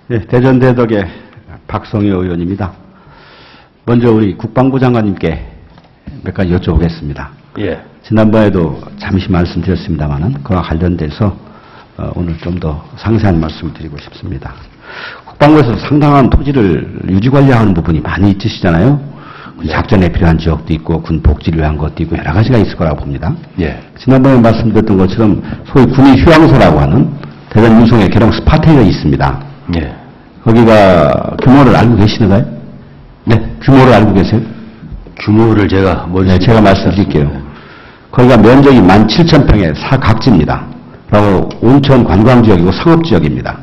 예, 대전대덕의 박성효 의원입니다. 먼저 우리 국방부 장관님께 몇 가지 여쭤보겠습니다. 예. 지난번에도 잠시 말씀드렸습니다만은 그와 관련돼서 오늘 좀 더 상세한 말씀을 드리고 싶습니다. 국방부에서 상당한 토지를 유지관리하는 부분이 많이 있으시잖아요. 예. 작전에 필요한 지역도 있고 군 복지를 위한 것도 있고 여러 가지가 있을 거라고 봅니다. 예. 지난번에 말씀드렸던 것처럼 소위 군인 휴양소라고 하는 대전 유성에 계룡 스파테가 있습니다. 예. 거기가 규모를 알고 계시는가요? 네, 규모를 알고 계세요? 규모를 제가 네, 제가 말씀드릴게요. 거기가 면적이 17,000평의 사각지입니다. 그리고 온천 관광지역이고 상업지역입니다.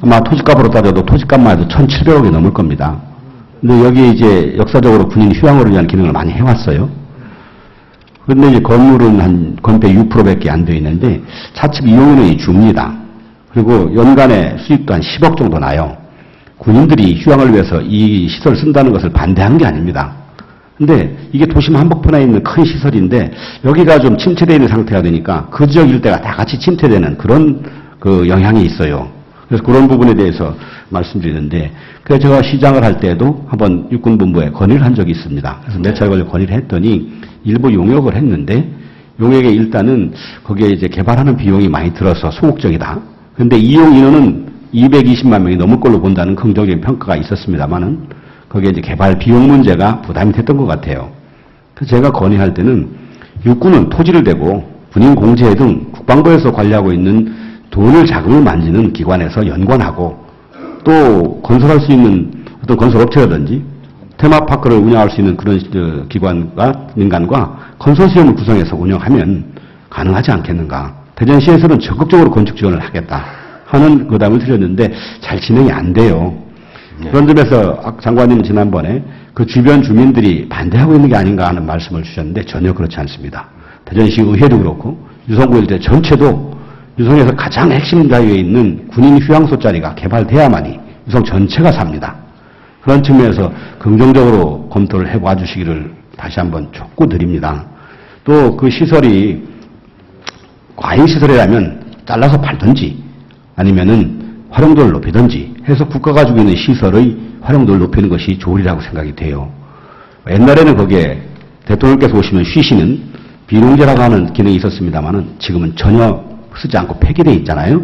아마 토지값으로 따져도 토지값만 해도 1,700억이 넘을 겁니다. 근데 여기 이제 역사적으로 군인 휴양을 위한 기능을 많이 해왔어요. 그런데 이제 건물은 한 건폐 6%밖에 안 되어 있는데 차츰 이용인원이 줍니다. 그리고 연간에 수입도 한 10억 정도 나요. 군인들이 휴양을 위해서 이 시설을 쓴다는 것을 반대하는 게 아닙니다. 근데 이게 도심 한복판에 있는 큰 시설인데 여기가 좀 침체되어 있는 상태가 되니까 그 지역 일대가 다 같이 침체되는 그런 그 영향이 있어요. 그래서 그런 부분에 대해서 말씀드리는데, 그래서 제가 시장을 할 때도 한번 육군본부에 건의를 한 적이 있습니다. 그래서 몇 차례 걸려 건의를 했더니 일부 용역을 했는데, 용역에 일단은 거기에 이제 개발하는 비용이 많이 들어서 소극적이다. 근데 이용 인원은 220만 명이 넘을 걸로 본다는 긍정적인 평가가 있었습니다만은, 거기에 이제 개발 비용 문제가 부담이 됐던 것 같아요. 그래서 제가 건의할 때는 육군은 토지를 대고 군인 공제 등 국방부에서 관리하고 있는 돈을 자금을 만지는 기관에서 연관하고 또 건설할 수 있는 어떤 건설업체라든지 테마파크를 운영할 수 있는 그런 기관과 민간과 컨소시엄을 구성해서 운영하면 가능하지 않겠는가. 대전시에서는 적극적으로 건축 지원을 하겠다 하는 거담을 드렸는데 잘 진행이 안 돼요. 네. 그런 점에서 장관님은 지난번에 그 주변 주민들이 반대하고 있는 게 아닌가 하는 말씀을 주셨는데 전혀 그렇지 않습니다. 대전시 의회도 그렇고 유성구 일대 전체도 유성에서 가장 핵심 자리에 있는 군인 휴양소 자리가 개발돼야만이 유성 전체가 삽니다. 그런 측면에서 긍정적으로 검토를 해봐 주시기를 다시 한번 촉구드립니다. 또 그 시설이 과잉시설이라면 잘라서 팔든지 아니면은 활용도를 높이든지 해서 국가가 가지고 있는 시설의 활용도를 높이는 것이 좋으리라고 생각이 돼요. 옛날에는 거기에 대통령께서 오시면 쉬시는 비농제라고 하는 기능이 있었습니다만은 지금은 전혀 쓰지 않고 폐기되어 있잖아요.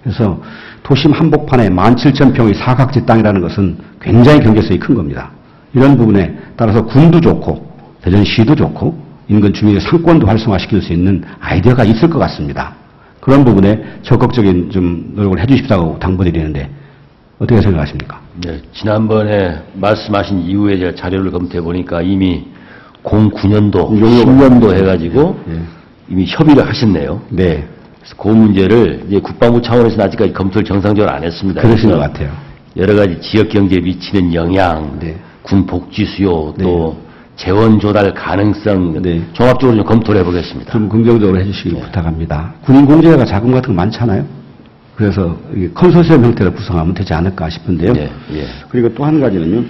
그래서 도심 한복판에 17,000평의 사각지 땅이라는 것은 굉장히 경제성이 큰 겁니다. 이런 부분에 따라서 군도 좋고 대전시도 좋고 인근 주민의 상권도 활성화시킬 수 있는 아이디어가 있을 것 같습니다. 그런 부분에 적극적인 좀 노력을 해 주십사고 당부드리는데 어떻게 생각하십니까? 네, 지난번에 말씀하신 이후에 제가 자료를 검토해 보니까 이미 09년도, 10년도 해가지고 네. 이미 협의를 하셨네요. 네. 그래서 그 문제를 이제 국방부 차원에서는 아직까지 검토를 정상적으로 안 했습니다. 그러신 것 같아요. 여러 가지 지역 경제에 미치는 영향, 네. 군 복지 수요, 네. 또 재원 조달 가능성 네. 종합적으로 좀 검토를 해보겠습니다. 좀 긍정적으로 해주시길 네. 부탁합니다. 군인 공제가 자금 같은 거 많잖아요. 그래서 컨소시엄 형태로 구성하면 되지 않을까 싶은데요. 네. 예. 그리고 또 한 가지는요.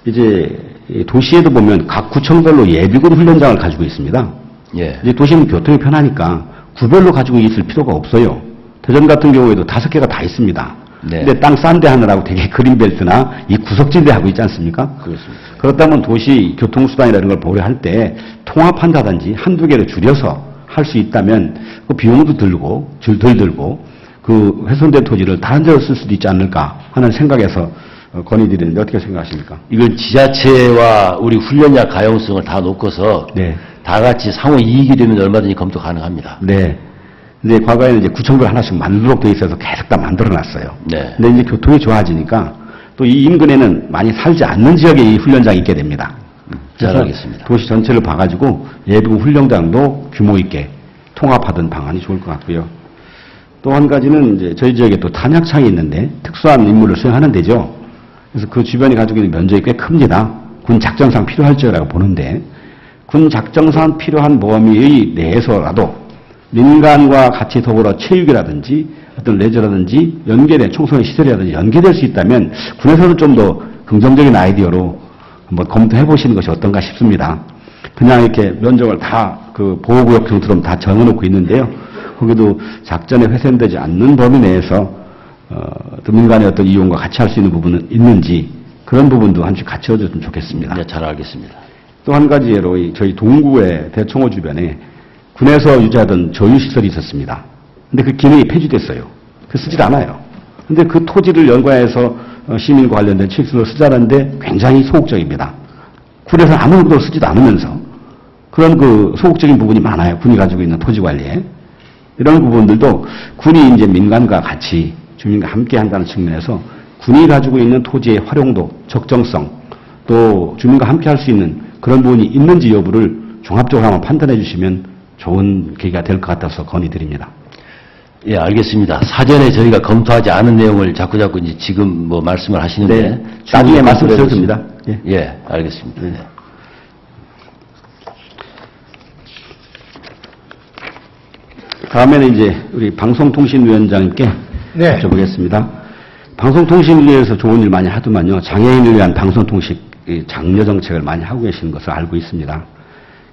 이제 도시에도 보면 각 구청별로 예비군 훈련장을 가지고 있습니다. 예. 이제 도시는 교통이 편하니까 구별로 가지고 있을 필요가 없어요. 대전 같은 경우에도 5개가 다 있습니다. 네. 근데 땅 싼 데 하느라고 되게 그린벨트나 이 구석진데 하고 있지 않습니까? 그렇습니다. 그렇다면 도시 교통수단이라는 걸 고려할 때 통합한다든지 한두 개를 줄여서 할 수 있다면 그 비용도 덜 들고 그 훼손된 토지를 다른 데로 쓸 수도 있지 않을까 하는 생각에서 건의드리는데 어떻게 생각하십니까? 이건 지자체와 우리 훈련량 가용성을 다 놓고서 네. 다 같이 상호 이익이 되면 얼마든지 검토 가능합니다. 네. 근데 과거에는 이제 구청별 하나씩 만들도록 돼 있어서 계속 다 만들어 놨어요. 네. 근데 이제 교통이 좋아지니까 또 이 인근에는 많이 살지 않는 지역에 이 훈련장이 있게 됩니다. 잘 알겠습니다. 도시 전체를 봐가지고 예비군 훈련장도 규모 있게 통합하던 방안이 좋을 것 같고요. 또 한 가지는 이제 저희 지역에 또 탄약창이 있는데 특수한 임무를 수행하는 데죠. 그래서 그 주변이 가지고 있는 면적이 꽤 큽니다. 군 작전상 필요할 지역이라고 보는데 군 작전상 필요한 범위의 내에서라도 민간과 같이 더불어 체육이라든지 어떤 레저라든지 연계된 청소년 시설이라든지 연계될 수 있다면 군에서는 좀 더 긍정적인 아이디어로 한번 검토해 보시는 것이 어떤가 싶습니다. 그냥 이렇게 면적을 다 그 보호구역 형태로 다 정해놓고 있는데요. 거기도 작전에 훼손되지 않는 범위 내에서 또 민간의 어떤 이용과 같이 할 수 있는 부분은 있는지 그런 부분도 한 줄 같이 해줬으면 좋겠습니다. 네, 잘 알겠습니다. 또 한 가지 예로 저희 동구의 대청호 주변에 군에서 유지하던 조유시설이 있었습니다. 근데 그 기능이 폐지됐어요. 그 쓰질 않아요. 근데 그 토지를 연관해서 시민과 관련된 시설을 쓰자는데 굉장히 소극적입니다. 군에서 아무것도 쓰지도 않으면서 그런 그 소극적인 부분이 많아요. 군이 가지고 있는 토지 관리에. 이런 부분들도 군이 이제 민간과 같이 주민과 함께 한다는 측면에서 군이 가지고 있는 토지의 활용도, 적정성, 또 주민과 함께 할 수 있는 그런 부분이 있는지 여부를 종합적으로 한번 판단해 주시면 좋은 계기가 될 것 같아서 건의드립니다. 예, 알겠습니다. 사전에 저희가 검토하지 않은 내용을 자꾸 이제 지금 뭐 말씀을 하시는데. 네, 나중에 말씀드렸습니다. 예. 예, 알겠습니다. 네. 다음에는 이제 우리 방송통신위원장님께 네. 여쭤보겠습니다. 방송통신위에서 좋은 일 많이 하더만요. 장애인을 위한 방송통신 장려 정책을 많이 하고 계시는 것을 알고 있습니다.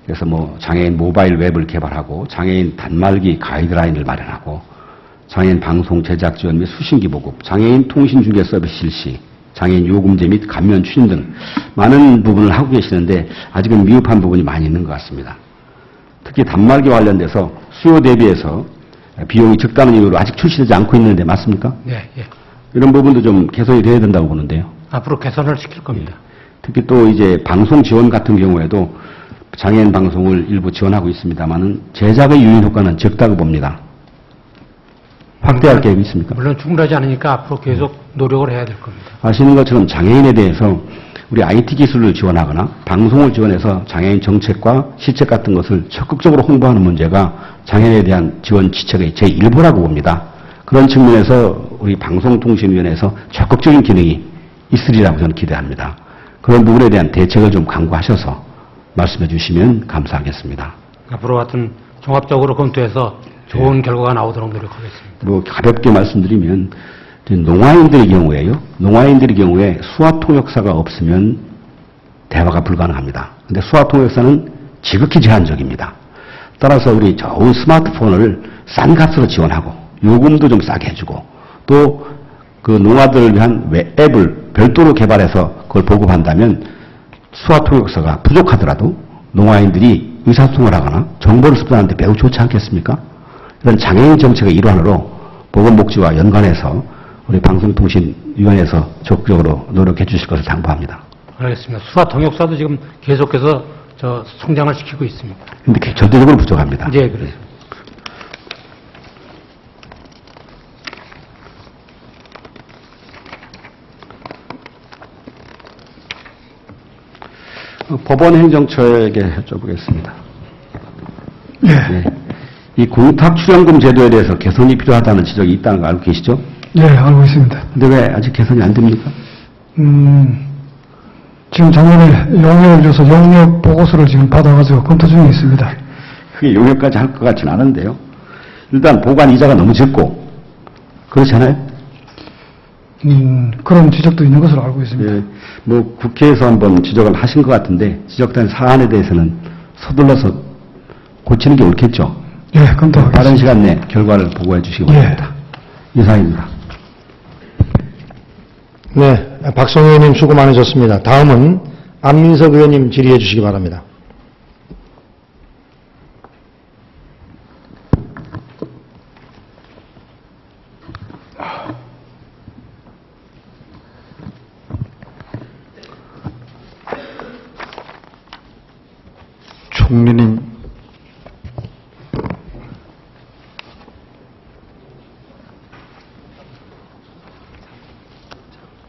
그래서 뭐 장애인 모바일 웹을 개발하고 장애인 단말기 가이드라인을 마련하고 장애인 방송 제작 지원 및 수신기 보급, 장애인 통신 중개 서비스 실시, 장애인 요금제 및 감면 추진 등 많은 부분을 하고 계시는데 아직은 미흡한 부분이 많이 있는 것 같습니다. 특히 단말기 관련돼서 수요 대비해서 비용이 적다는 이유로 아직 출시되지 않고 있는데 맞습니까? 예, 예. 이런 부분도 좀 개선이 돼야 된다고 보는데요. 앞으로 개선을 시킬 겁니다. 특히 또 이제 방송 지원 같은 경우에도 장애인 방송을 일부 지원하고 있습니다만은 제작의 유인 효과는 적다고 봅니다. 확대할 계획이 있습니까? 물론 충분하지 않으니까 앞으로 계속 노력을 해야 될 겁니다. 아시는 것처럼 장애인에 대해서 우리 IT 기술을 지원하거나 방송을 지원해서 장애인 정책과 시책 같은 것을 적극적으로 홍보하는 문제가 장애인에 대한 지원 지책의 제1부라고 봅니다. 그런 측면에서 우리 방송통신위원회에서 적극적인 기능이 있으리라고 저는 기대합니다. 그런 부분에 대한 대책을 좀 강구하셔서 말씀해 주시면 감사하겠습니다. 앞으로 하여튼 종합적으로 검토해서 좋은 결과가 나오도록 노력하겠습니다. 뭐 가볍게 말씀드리면 농아인들의 경우에요. 농아인들의 경우에 수화통역사가 없으면 대화가 불가능합니다. 근데 수화통역사는 지극히 제한적입니다. 따라서 우리 좋은 스마트폰을 싼 값으로 지원하고 요금도 좀 싸게 해주고 또 그 농아들을 위한 앱을 별도로 개발해서 그걸 보급한다면 수화통역사가 부족하더라도 농아인들이 의사소통을 하거나 정보를 습득하는데 매우 좋지 않겠습니까? 이런 장애인 정책의 일환으로 보건복지와 연관해서 우리 방송통신위원회에서 적극적으로 노력해 주실 것을 당부합니다. 알겠습니다. 수화 통역사도 지금 계속해서 성장을 시키고 있습니다. 그런데 절대적으로 부족합니다. 예, 그래요. 법원행정처에게 여쭤보겠습니다. 예, 이 공탁 출연금 제도에 대해서 개선이 필요하다는 지적이 있다는 거 알고 계시죠? 예, 알고 있습니다. 근데 왜 아직 개선이 안 됩니까? 지금 작년에 용역을 줘서 용역 보고서를 지금 받아가지고 검토 중에 있습니다. 그게 용역까지 할 것 같지는 않은데요. 일단 보관 이자가 너무 적고 그렇지 않아요? 그런 지적도 있는 것으로 알고 있습니다. 예, 뭐 국회에서 한번 지적을 하신 것 같은데 지적된 사안에 대해서는 서둘러서 고치는 게 옳겠죠. 예, 검토하겠습니다. 빠른 시간 내 결과를 보고해 주시기 바랍니다. 이상입니다. 네, 박성 의원님 수고 많으셨습니다. 다음은 안민석 의원님 질의해 주시기 바랍니다. 총리님,